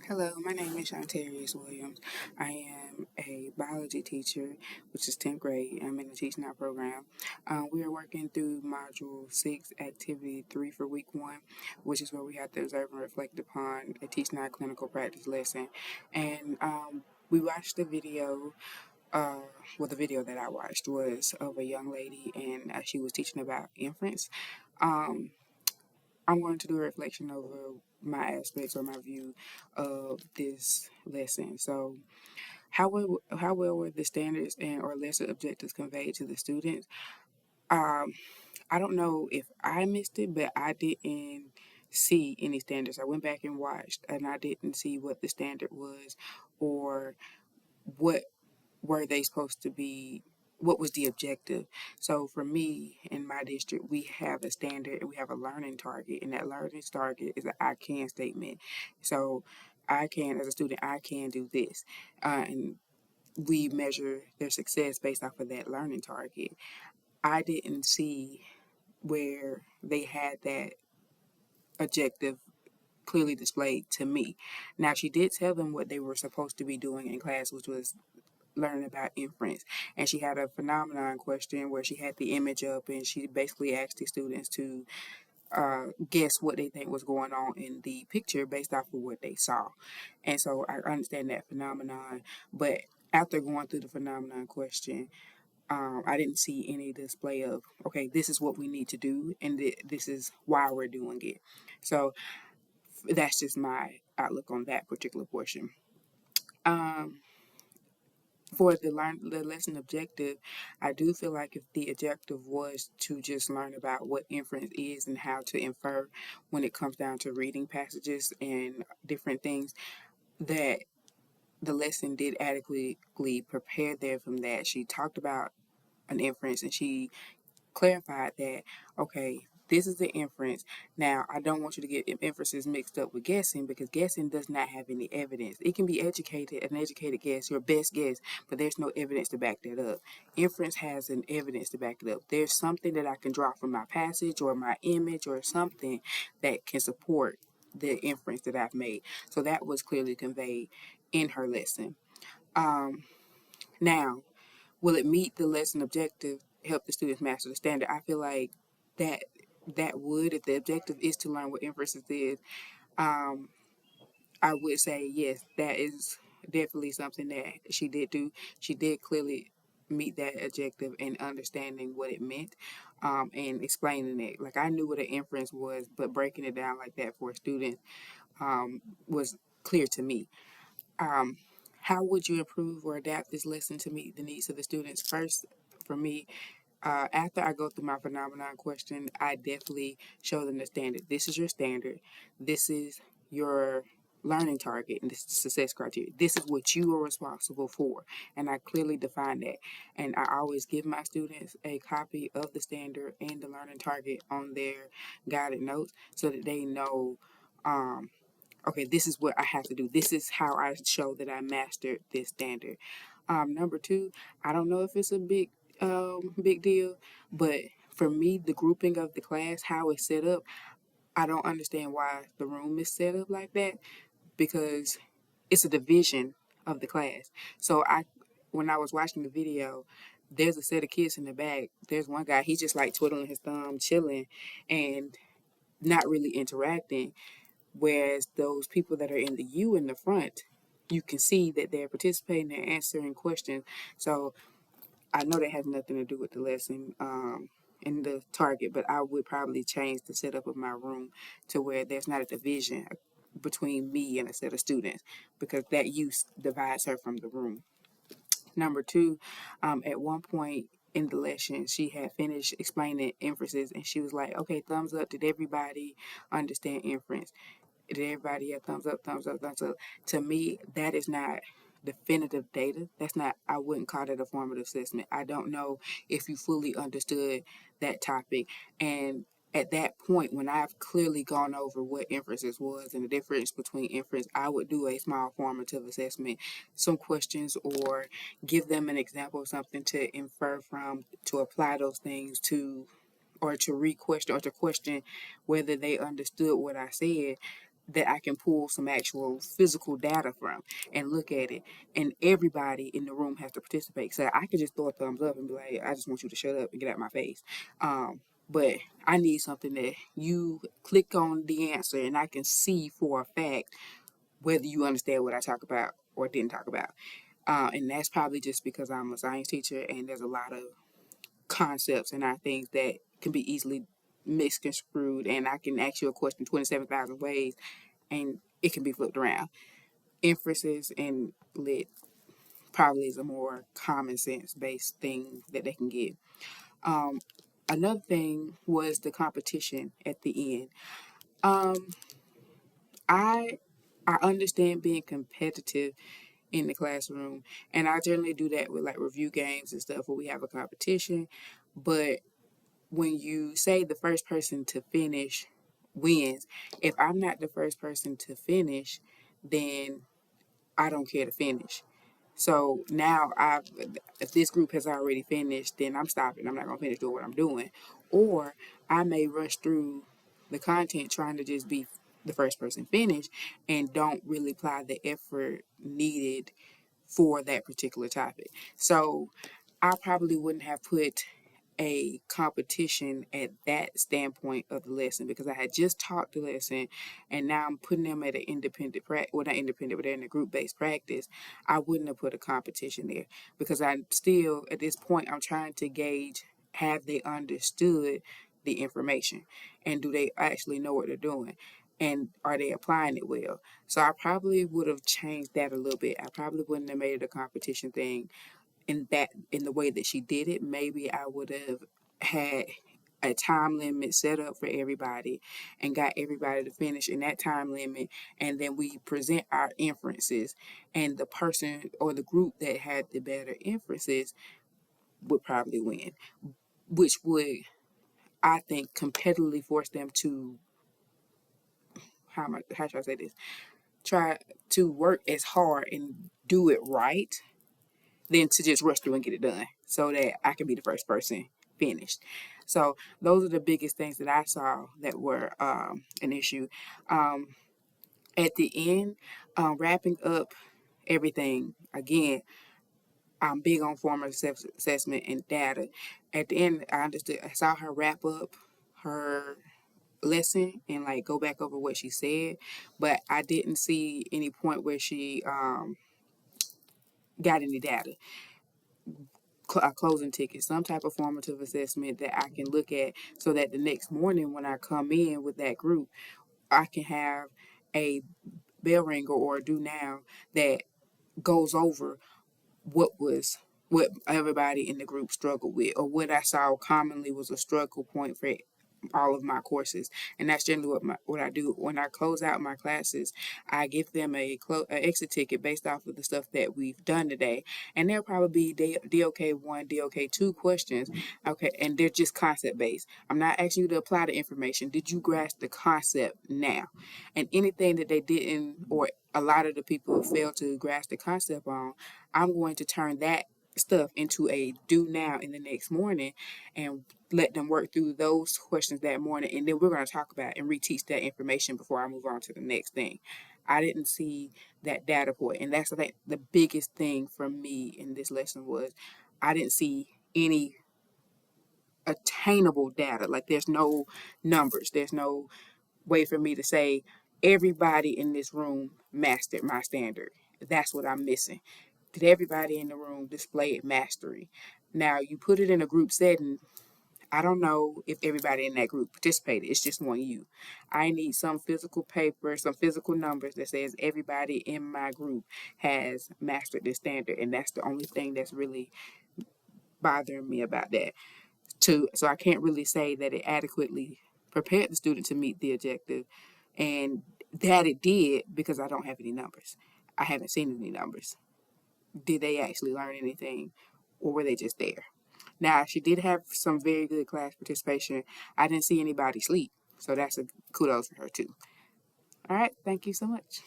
Hello, my name is Shantarius Williams. I am a biology teacher, which is 10th grade. I'm in the Teach Now program. We are working through Module 6, Activity 3 for Week 1, which is where we have to observe and reflect upon a Teach Now clinical practice lesson. And we watched the video. Uh, the video that I watched was of a young lady, and she was teaching about inference. Um, I'm going to do a reflection over my aspects or my view of this lesson. So, how well were the standards and or lesser objectives conveyed to the students? Um, I don't know if I missed it, but I didn't see any standards. I went back and watched, and I didn't see what the standard was or what were they supposed to be, what was the objective. So for me in my district, we have a standard and we have a learning target, and that learning target is an I can statement. So I can, as a student, I can do this, and we measure their success based off of that learning target. I didn't see where they had that objective clearly displayed to me. Now, she did tell them what they were supposed to be doing in class, which was learning about inference. And she had a phenomenon question where she had the image up and she basically asked the students to guess what they think was going on in the picture based off of what they saw. And so I understand that phenomenon. But after going through the phenomenon question, I didn't see any display of, okay, this is what we need to do and this is why we're doing it. So that's just my outlook on that particular portion. Um, for the lesson objective, I do feel like if the objective was to just learn about what inference is and how to infer when it comes down to reading passages and different things, that the lesson did adequately prepare them from that. She talked about an inference and she clarified that, okay, this is the inference. Now, I don't want you to get inferences mixed up with guessing because guessing does not have any evidence. It can be an educated guess, your best guess, but there's no evidence to back that up. Inference has an evidence to back it up. There's something that I can draw from my passage or my image or something that can support the inference that I've made. So that was clearly conveyed in her lesson. Now, will it meet the lesson objective, help the students master the standard? I feel like that that would, if the objective is to learn what inferences is, um, I would say yes, that is definitely something that she did do. She did clearly meet that objective and understanding what it meant, and explaining it. Like I knew what an inference was, but breaking it down like that for a student was clear to me. Um, how would you improve or adapt this lesson to meet the needs of the students? First, for me, after I go through my phenomenon question, I definitely show them the standard. This is your standard. This is your learning target and this is the success criteria. This is what you are responsible for. And I clearly define that. And I always give my students a copy of the standard and the learning target on their guided notes so that they know, um, okay, this is what I have to do. This is how I show that I mastered this standard. Number two, I don't know if it's a big deal, but for me, the grouping of the class, how it's set up, I don't understand why the room is set up like that because it's a division of the class. So when I was watching the video, there's a set of kids in the back. There's one guy, he's just like twiddling his thumb, chilling, and not really interacting. Whereas those people that are in the U in the front, you can see that they're participating, they're answering questions. So I know that has nothing to do with the lesson and the target, but I would probably change the setup of my room to where there's not a division between me and a set of students because that use divides her from the room. Number two, at one point in the lesson, she had finished explaining inferences and she was like, okay, thumbs up. Did everybody understand inference? Did everybody have thumbs up, thumbs up, thumbs up? To me, that is not definitive data. That's not, I wouldn't call it a formative assessment. I don't know if you fully understood that topic. And at that point, when I've clearly gone over what inferences was and the difference between inference, I would do a small formative assessment, some questions, or give them an example of something to infer from, to apply those things to, or to re-question or to question whether they understood what I said that I can pull some actual physical data from and look at it. And everybody in the room has to participate. So I could just throw a thumbs up and be like, I just want you to shut up and get out my face. But I need something that you click on the answer and I can see for a fact whether you understand what I talk about or didn't talk about. And that's probably just because I'm a science teacher and there's a lot of concepts and our things that can be easily misconstrued. And I can ask you a question 27,000 ways and it can be flipped around. Inferences and lit probably is a more common sense based thing that they can get. Um, Another thing was the competition at the end. Um, I I understand being competitive in the classroom, and I generally do that with like review games and stuff where we have a competition. But when you say the first person to finish wins, if I'm not the first person to finish, then I don't care to finish. So now if this group has already finished, then I'm stopping. I'm not gonna finish doing what I'm doing, or I may rush through the content trying to just be the first person finish and don't really apply the effort needed for that particular topic. So I probably wouldn't have put a competition at that standpoint of the lesson because I had just taught the lesson and now I'm putting them at an independent practice, well, not independent, but they're in a group based practice. I wouldn't have put a competition there because I still, at this point, I'm trying to gauge have they understood the information and do they actually know what they're doing and are they applying it well. So I probably would have changed that a little bit. I probably wouldn't have made it a competition thing in the way that she did it. Maybe I would have had a time limit set up for everybody and got everybody to finish in that time limit, and then we present our inferences, and the person or the group that had the better inferences would probably win, which would, I think, competitively force them to, how should I say this, try to work as hard and do it right than to just rush through and get it done so that I can be the first person finished. So those are the biggest things that I saw that were an issue. Um, at the end, wrapping up everything, again, I'm big on formal assessment and data. At the end, I saw her wrap up her lesson and like go back over what she said, but I didn't see any point where she got any data. A closing ticket, some type of formative assessment that I can look at so that the next morning when I come in with that group, I can have a bell ringer or a do now that goes over what everybody in the group struggled with or what I saw commonly was a struggle point for all of my courses. And that's generally what I do when I close out my classes. I give them a exit ticket based off of the stuff that we've done today, and there'll probably be DOK1, DOK2 questions. Okay, and they're just concept based. I'm not asking you to apply the information. Did you grasp the concept now? And anything that they didn't, or a lot of the people failed to grasp the concept on, I'm going to turn that stuff into a do now in the next morning and let them work through those questions that morning, and then we're going to talk about and reteach that information before I move on to the next thing. I didn't see that data point, and that's I think the biggest thing for me in this lesson was I didn't see any attainable data. Like there's no numbers, there's no way for me to say everybody in this room mastered my standard. That's what I'm missing. Did everybody in the room display mastery? Now you put it in a group setting. I don't know if everybody in that group participated. It's just one you. I need some physical paper, some physical numbers that says everybody in my group has mastered this standard, and that's the only thing that's really bothering me about that. So I can't really say that it adequately prepared the student to meet the objective, and that it did because I don't have any numbers. I haven't seen any numbers. Did they actually learn anything, or were they just there? Now, she did have some very good class participation. I didn't see anybody sleep, so that's a kudos for her too. All right, thank you so much.